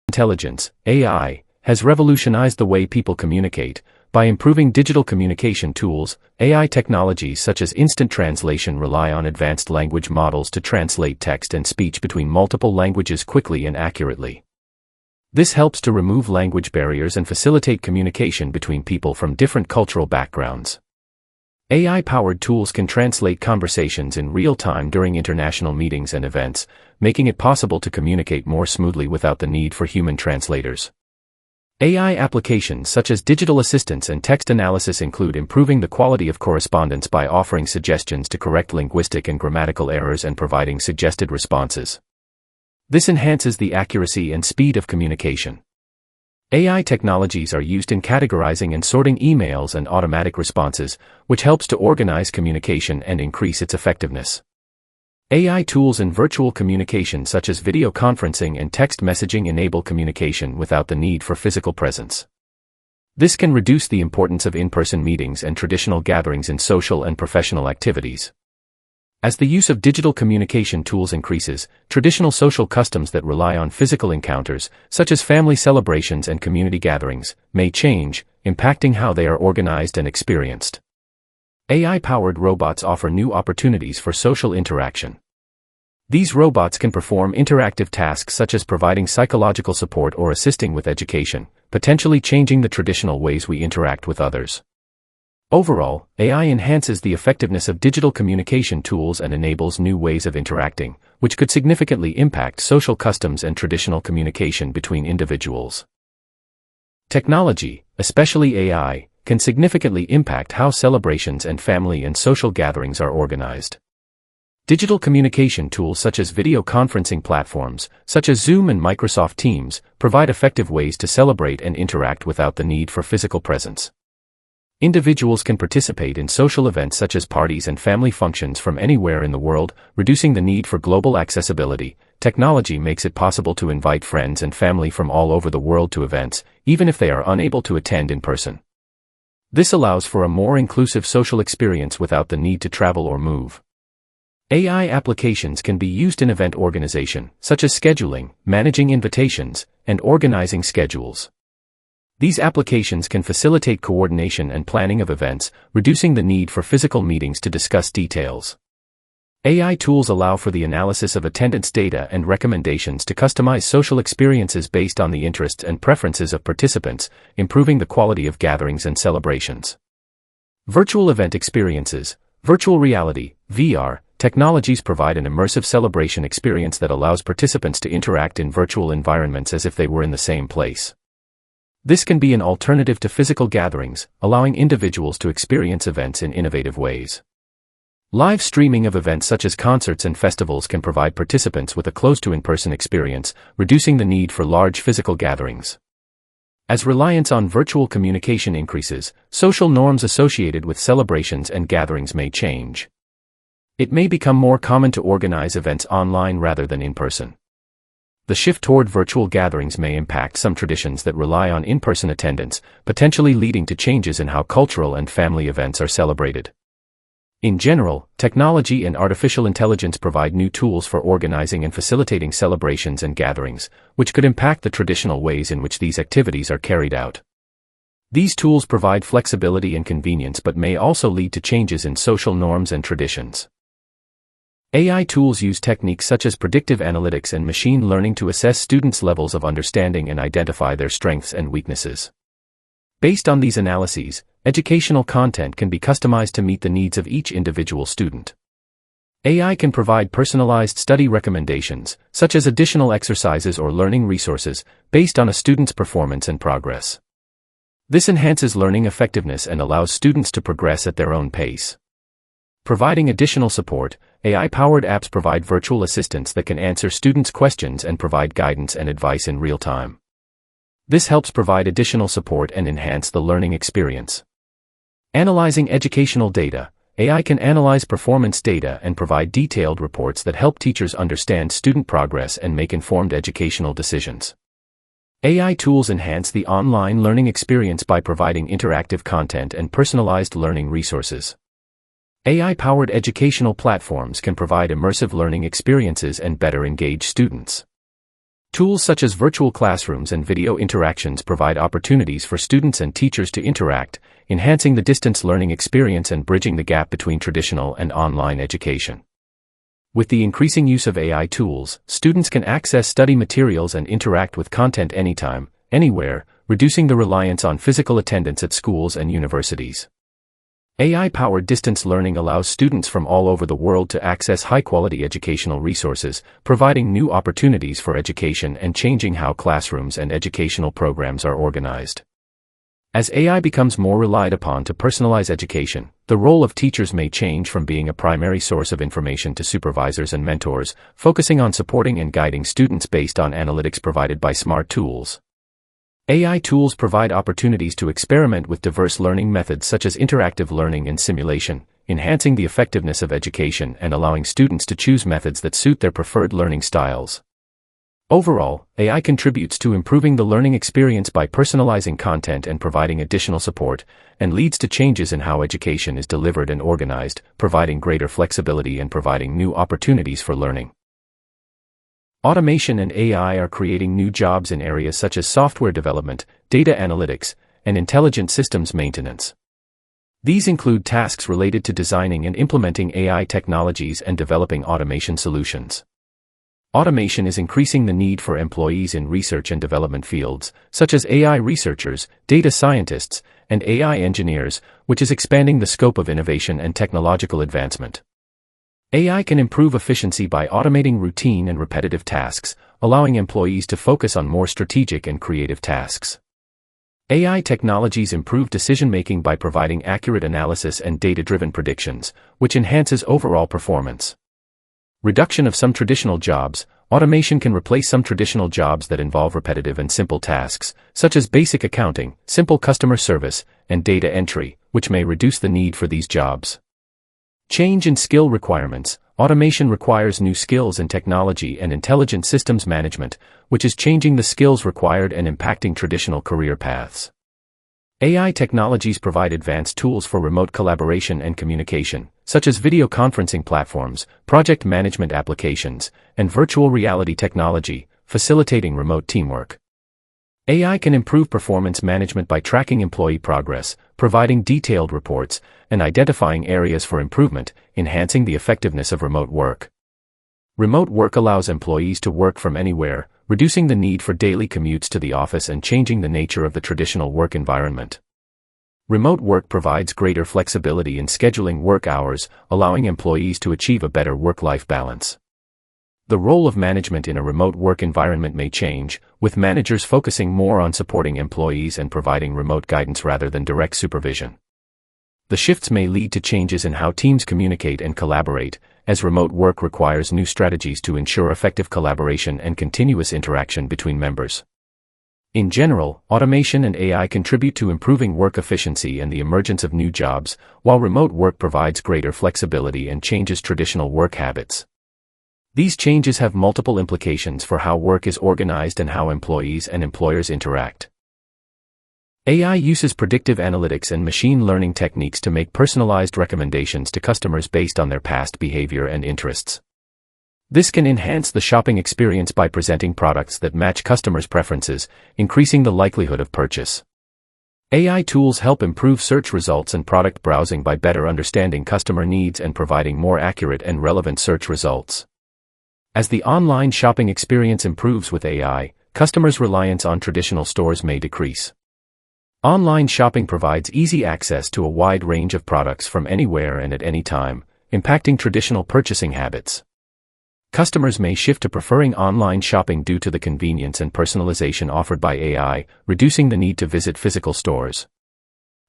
Intelligence, AI, has revolutionized the way people communicate. By improving digital communication tools, AI technologies such as instant translation rely on advanced language models to translate text and speech between multiple languages quickly and accurately. This helps to remove language barriers and facilitate communication between people from different cultural backgrounds. AI-powered tools can translate conversations in real time during international meetings and events, making it possible to communicate more smoothly without the need for human translators. AI applications such as digital assistants and text analysis include improving the quality of correspondence by offering suggestions to correct linguistic and grammatical errors and providing suggested responses. This enhances the accuracy and speed of communication. AI technologies are used in categorizing and sorting emails and automatic responses, which helps to organize communication and increase its effectiveness. AI tools in virtual communication such as video conferencing and text messaging enable communication without the need for physical presence. This can reduce the importance of in-person meetings and traditional gatherings in social and professional activities. As the use of digital communication tools increases, traditional social customs that rely on physical encounters, such as family celebrations and community gatherings, may change, impacting how they are organized and experienced. AI-powered robots offer new opportunities for social interaction. These robots can perform interactive tasks such as providing psychological support or assisting with education, potentially changing the traditional ways we interact with others. Overall, AI enhances the effectiveness of digital communication tools and enables new ways of interacting, which could significantly impact social customs and traditional communication between individuals. Technology, especially AI, can significantly impact how celebrations and family and social gatherings are organized. Digital communication tools such as video conferencing platforms, such as Zoom and Microsoft Teams, provide effective ways to celebrate and interact without the need for physical presence. Individuals can participate in social events such as parties and family functions from anywhere in the world, reducing the need for global accessibility. Technology makes it possible to invite friends and family from all over the world to events, even if they are unable to attend in person. This allows for a more inclusive social experience without the need to travel or move. AI applications can be used in event organization, such as scheduling, managing invitations, and organizing schedules. These applications can facilitate coordination and planning of events, reducing the need for physical meetings to discuss details. AI tools allow for the analysis of attendance data and recommendations to customize social experiences based on the interests and preferences of participants, improving the quality of gatherings and celebrations. Virtual event experiences, virtual reality, VR, technologies provide an immersive celebration experience that allows participants to interact in virtual environments as if they were in the same place. This can be an alternative to physical gatherings, allowing individuals to experience events in innovative ways. Live streaming of events such as concerts and festivals can provide participants with a close-to-in-person experience, reducing the need for large physical gatherings. As reliance on virtual communication increases, social norms associated with celebrations and gatherings may change. It may become more common to organize events online rather than in person. The shift toward virtual gatherings may impact some traditions that rely on in-person attendance, potentially leading to changes in how cultural and family events are celebrated. In general, technology and artificial intelligence provide new tools for organizing and facilitating celebrations and gatherings, which could impact the traditional ways in which these activities are carried out. These tools provide flexibility and convenience but may also lead to changes in social norms and traditions. AI tools use techniques such as predictive analytics and machine learning to assess students' levels of understanding and identify their strengths and weaknesses. Based on these analyses, educational content can be customized to meet the needs of each individual student. AI can provide personalized study recommendations, such as additional exercises or learning resources, based on a student's performance and progress. This enhances learning effectiveness and allows students to progress at their own pace. Providing additional support, AI-powered apps provide virtual assistants that can answer students' questions and provide guidance and advice in real time. This helps provide additional support and enhance the learning experience. Analyzing educational data, AI can analyze performance data and provide detailed reports that help teachers understand student progress and make informed educational decisions. AI tools enhance the online learning experience by providing interactive content and personalized learning resources. AI-powered educational platforms can provide immersive learning experiences and better engage students. Tools such as virtual classrooms and video interactions provide opportunities for students and teachers to interact, enhancing the distance learning experience and bridging the gap between traditional and online education. With the increasing use of AI tools, students can access study materials and interact with content anytime, anywhere, reducing the reliance on physical attendance at schools and universities. AI-powered distance learning allows students from all over the world to access high-quality educational resources, providing new opportunities for education and changing how classrooms and educational programs are organized. As AI becomes more relied upon to personalize education, the role of teachers may change from being a primary source of information to supervisors and mentors, focusing on supporting and guiding students based on analytics provided by smart tools. AI tools provide opportunities to experiment with diverse learning methods such as interactive learning and simulation, enhancing the effectiveness of education and allowing students to choose methods that suit their preferred learning styles. Overall, AI contributes to improving the learning experience by personalizing content and providing additional support, and leads to changes in how education is delivered and organized, providing greater flexibility and providing new opportunities for learning. Automation and AI are creating new jobs in areas such as software development, data analytics, and intelligent systems maintenance. These include tasks related to designing and implementing AI technologies and developing automation solutions. Automation is increasing the need for employees in research and development fields, such as AI researchers, data scientists, and AI engineers, which is expanding the scope of innovation and technological advancement. AI can improve efficiency by automating routine and repetitive tasks, allowing employees to focus on more strategic and creative tasks. AI technologies improve decision-making by providing accurate analysis and data-driven predictions, which enhances overall performance. Reduction of some traditional jobs. Automation can replace some traditional jobs that involve repetitive and simple tasks, such as basic accounting, simple customer service, and data entry, which may reduce the need for these jobs. Change in skill requirements. Automation requires new skills in technology and intelligent systems management, which is changing the skills required and impacting traditional career paths. AI technologies provide advanced tools for remote collaboration and communication, such as video conferencing platforms, project management applications, and virtual reality technology, facilitating remote teamwork. AI can improve performance management by tracking employee progress, providing detailed reports, and identifying areas for improvement, enhancing the effectiveness of remote work. Remote work allows employees to work from anywhere, reducing the need for daily commutes to the office and changing the nature of the traditional work environment. Remote work provides greater flexibility in scheduling work hours, allowing employees to achieve a better work-life balance. The role of management in a remote work environment may change, with managers focusing more on supporting employees and providing remote guidance rather than direct supervision. The shifts may lead to changes in how teams communicate and collaborate, as remote work requires new strategies to ensure effective collaboration and continuous interaction between members. In general, automation and AI contribute to improving work efficiency and the emergence of new jobs, while remote work provides greater flexibility and changes traditional work habits. These changes have multiple implications for how work is organized and how employees and employers interact. AI uses predictive analytics and machine learning techniques to make personalized recommendations to customers based on their past behavior and interests. This can enhance the shopping experience by presenting products that match customers' preferences, increasing the likelihood of purchase. AI tools help improve search results and product browsing by better understanding customer needs and providing more accurate and relevant search results. As the online shopping experience improves with AI, customers' reliance on traditional stores may decrease. Online shopping provides easy access to a wide range of products from anywhere and at any time, impacting traditional purchasing habits. Customers may shift to preferring online shopping due to the convenience and personalization offered by AI, reducing the need to visit physical stores.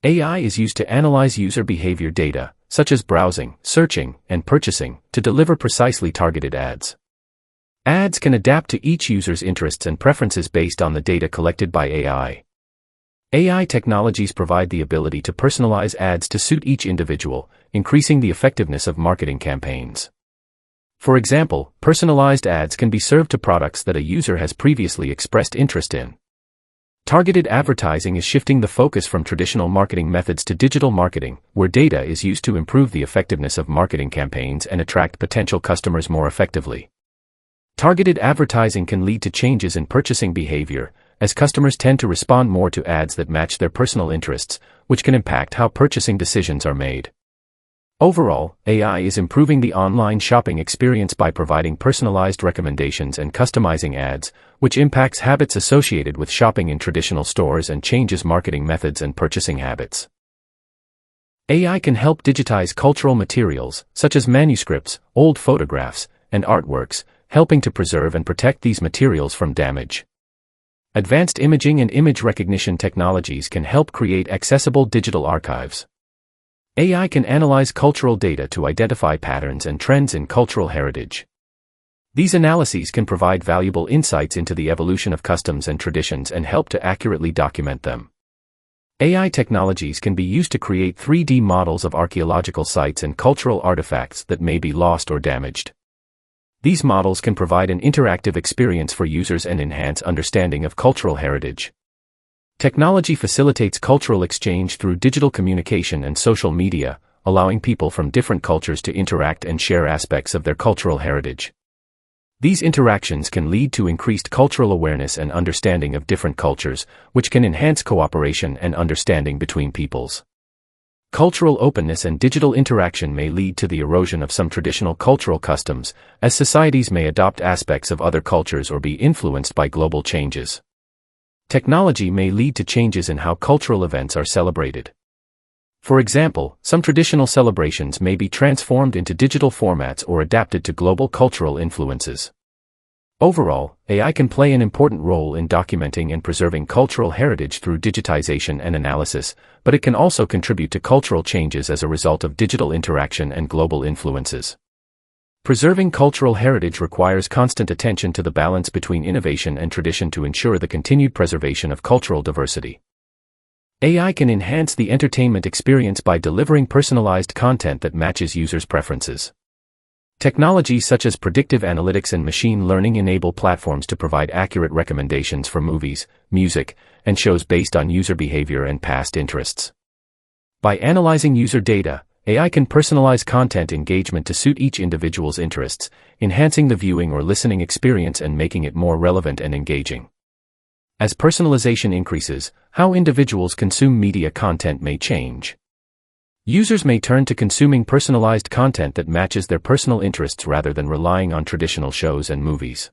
AI is used to analyze user behavior data, such as browsing, searching, and purchasing, to deliver precisely targeted ads. Ads can adapt to each user's interests and preferences based on the data collected by AI. AI technologies provide the ability to personalize ads to suit each individual, increasing the effectiveness of marketing campaigns. For example, personalized ads can be served to products that a user has previously expressed interest in. Targeted advertising is shifting the focus from traditional marketing methods to digital marketing, where data is used to improve the effectiveness of marketing campaigns and attract potential customers more effectively. Targeted advertising can lead to changes in purchasing behavior, as customers tend to respond more to ads that match their personal interests, which can impact how purchasing decisions are made. Overall, AI is improving the online shopping experience by providing personalized recommendations and customizing ads, which impacts habits associated with shopping in traditional stores and changes marketing methods and purchasing habits. AI can help digitize cultural materials, such as manuscripts, old photographs, and artworks, helping to preserve and protect these materials from damage. Advanced imaging and image recognition technologies can help create accessible digital archives. AI can analyze cultural data to identify patterns and trends in cultural heritage. These analyses can provide valuable insights into the evolution of customs and traditions and help to accurately document them. AI technologies can be used to create 3D models of archaeological sites and cultural artifacts that may be lost or damaged. These models can provide an interactive experience for users and enhance understanding of cultural heritage. Technology facilitates cultural exchange through digital communication and social media, allowing people from different cultures to interact and share aspects of their cultural heritage. These interactions can lead to increased cultural awareness and understanding of different cultures, which can enhance cooperation and understanding between peoples. Cultural openness and digital interaction may lead to the erosion of some traditional cultural customs, as societies may adopt aspects of other cultures or be influenced by global changes. Technology may lead to changes in how cultural events are celebrated. For example, some traditional celebrations may be transformed into digital formats or adapted to global cultural influences. Overall, AI can play an important role in documenting and preserving cultural heritage through digitization and analysis, but it can also contribute to cultural changes as a result of digital interaction and global influences. Preserving cultural heritage requires constant attention to the balance between innovation and tradition to ensure the continued preservation of cultural diversity. AI can enhance the entertainment experience by delivering personalized content that matches users' preferences. Technologies such as predictive analytics and machine learning enable platforms to provide accurate recommendations for movies, music, and shows based on user behavior and past interests. By analyzing user data, AI can personalize content engagement to suit each individual's interests, enhancing the viewing or listening experience and making it more relevant and engaging. As personalization increases, how individuals consume media content may change. Users may turn to consuming personalized content that matches their personal interests rather than relying on traditional shows and movies.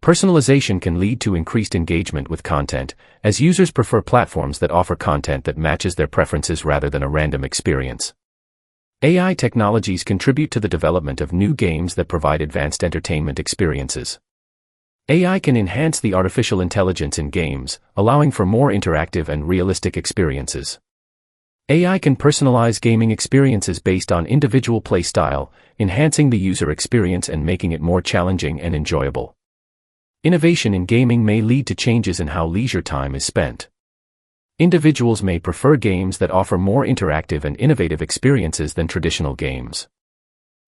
Personalization can lead to increased engagement with content, as users prefer platforms that offer content that matches their preferences rather than a random experience. AI technologies contribute to the development of new games that provide advanced entertainment experiences. AI can enhance the artificial intelligence in games, allowing for more interactive and realistic experiences. AI can personalize gaming experiences based on individual play style, enhancing the user experience and making it more challenging and enjoyable. Innovation in gaming may lead to changes in how leisure time is spent. Individuals may prefer games that offer more interactive and innovative experiences than traditional games.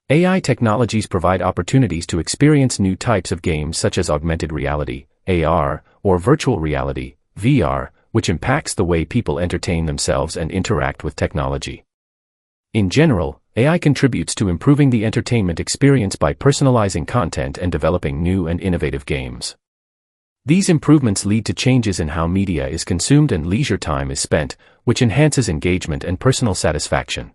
AI technologies provide opportunities to experience new types of games such as augmented reality, AR, or virtual reality, VR, which impacts the way people entertain themselves and interact with technology. In general, AI contributes to improving the entertainment experience by personalizing content and developing new and innovative games. These improvements lead to changes in how media is consumed and leisure time is spent, which enhances engagement and personal satisfaction.